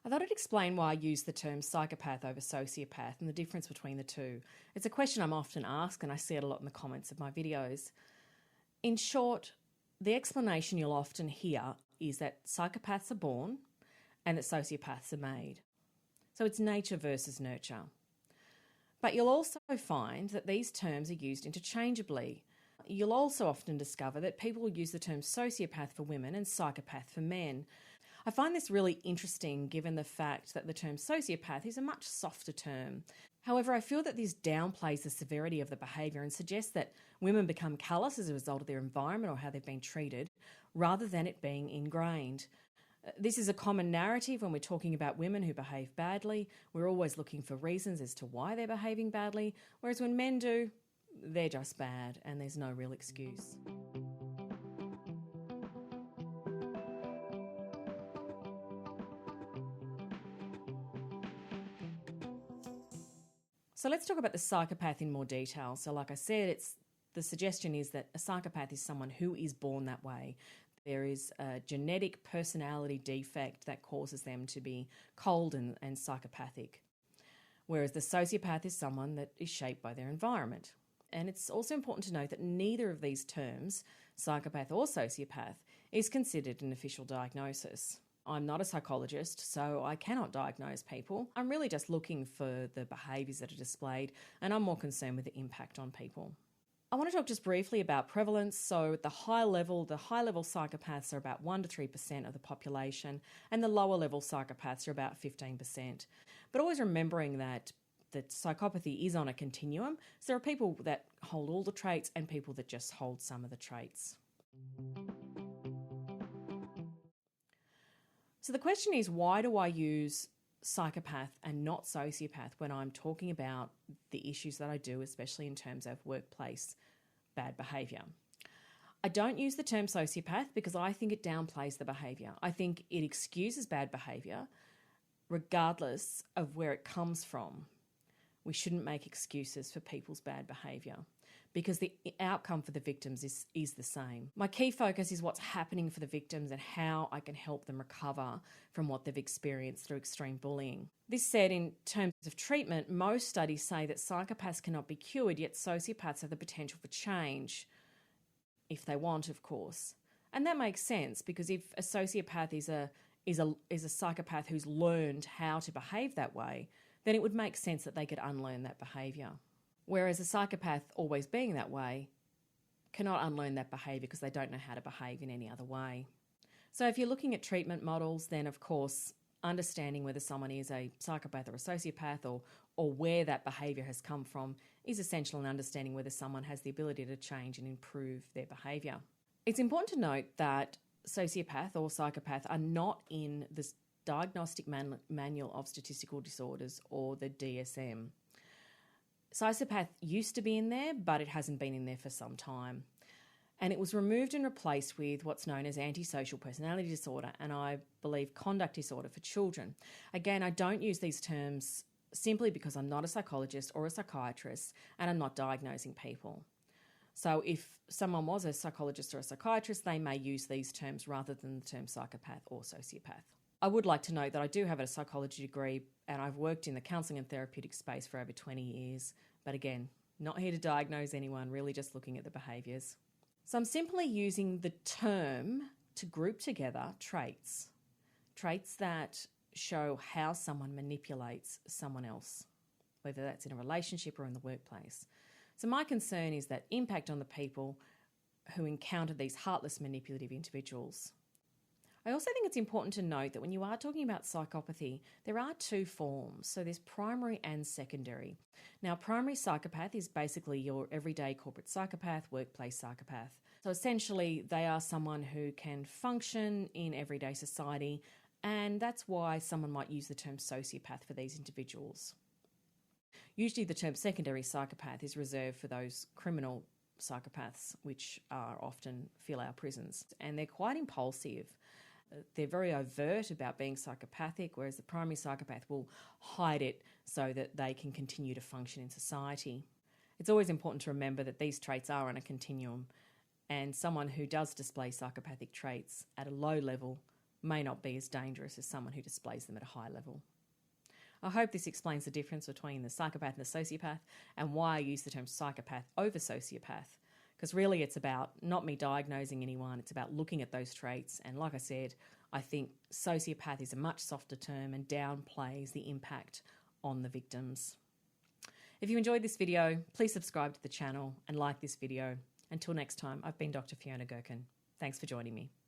I thought I'd explain why I use the term psychopath over sociopath and the difference between the two. It's a question I'm often asked and I see it a lot in the comments of my videos. In short, the explanation you'll often hear is that psychopaths are born and that sociopaths are made. So it's nature versus nurture. But you'll also find that these terms are used interchangeably. You'll also often discover that people use the term sociopath for women and psychopath for men. I find this really interesting given the fact that the term sociopath is a much softer term. However, I feel that this downplays the severity of the behaviour and suggests that women become callous as a result of their environment or how they've been treated, rather than it being ingrained. This is a common narrative when we're talking about women who behave badly. We're always looking for reasons as to why they're behaving badly, whereas when men do, they're just bad and there's no real excuse. So let's talk about the psychopath in more detail. So like I said, the suggestion is that a psychopath is someone who is born that way. There is a genetic personality defect that causes them to be cold and psychopathic, whereas the sociopath is someone that is shaped by their environment. And it's also important to note that neither of these terms, psychopath or sociopath, is considered an official diagnosis. I'm not a psychologist, so I cannot diagnose people. I'm really just looking for the behaviours that are displayed, and I'm more concerned with the impact on people. I want to talk just briefly about prevalence. So at the high level psychopaths are about 1 to 3% of the population, and the lower level psychopaths are about 15%. But always remembering that psychopathy is on a continuum. So there are people that hold all the traits and people that just hold some of the traits. So the question is, why do I use psychopath and not sociopath when I'm talking about the issues that I do, especially in terms of workplace bad behaviour? I don't use the term sociopath because I think it downplays the behaviour. I think it excuses bad behaviour regardless of where it comes from. We shouldn't make excuses for people's bad behaviour because the outcome for the victims is the same. My key focus is what's happening for the victims and how I can help them recover from what they've experienced through extreme bullying. This said, in terms of treatment, most studies say that psychopaths cannot be cured, yet sociopaths have the potential for change, if they want, of course. And that makes sense because if a sociopath is a psychopath who's learned how to behave that way, then it would make sense that they could unlearn that behaviour. Whereas a psychopath, always being that way, cannot unlearn that behaviour because they don't know how to behave in any other way. So if you're looking at treatment models, then of course understanding whether someone is a psychopath or a sociopath or where that behaviour has come from is essential in understanding whether someone has the ability to change and improve their behaviour. It's important to note that sociopath or psychopath are not in this Diagnostic Manual of Statistical Disorders, or the DSM. Sociopath used to be in there, but it hasn't been in there for some time. And it was removed and replaced with what's known as antisocial personality disorder and I believe conduct disorder for children. Again, I don't use these terms simply because I'm not a psychologist or a psychiatrist and I'm not diagnosing people. So if someone was a psychologist or a psychiatrist, they may use these terms rather than the term psychopath or sociopath. I would like to note that I do have a psychology degree and I've worked in the counselling and therapeutic space for over 20 years. But again, not here to diagnose anyone, really just looking at the behaviours. So I'm simply using the term to group together traits that show how someone manipulates someone else, whether that's in a relationship or in the workplace. So my concern is that impact on the people who encounter these heartless manipulative individuals. I also think it's important to note that when you are talking about psychopathy, there are two forms. So there's primary and secondary. Now, primary psychopath is basically your everyday corporate psychopath, workplace psychopath. So essentially, they are someone who can function in everyday society, and that's why someone might use the term sociopath for these individuals. Usually the term secondary psychopath is reserved for those criminal psychopaths, which are often fill our prisons, and they're quite impulsive. They're very overt about being psychopathic, whereas the primary psychopath will hide it so that they can continue to function in society. It's always important to remember that these traits are on a continuum, and someone who does display psychopathic traits at a low level may not be as dangerous as someone who displays them at a high level. I hope this explains the difference between the psychopath and the sociopath and why I use the term psychopath over sociopath, because really it's about not me diagnosing anyone, it's about looking at those traits. And like I said, I think sociopath is a much softer term and downplays the impact on the victims. If you enjoyed this video, please subscribe to the channel and like this video. Until next time, I've been Dr. Fiona Girkin. Thanks for joining me.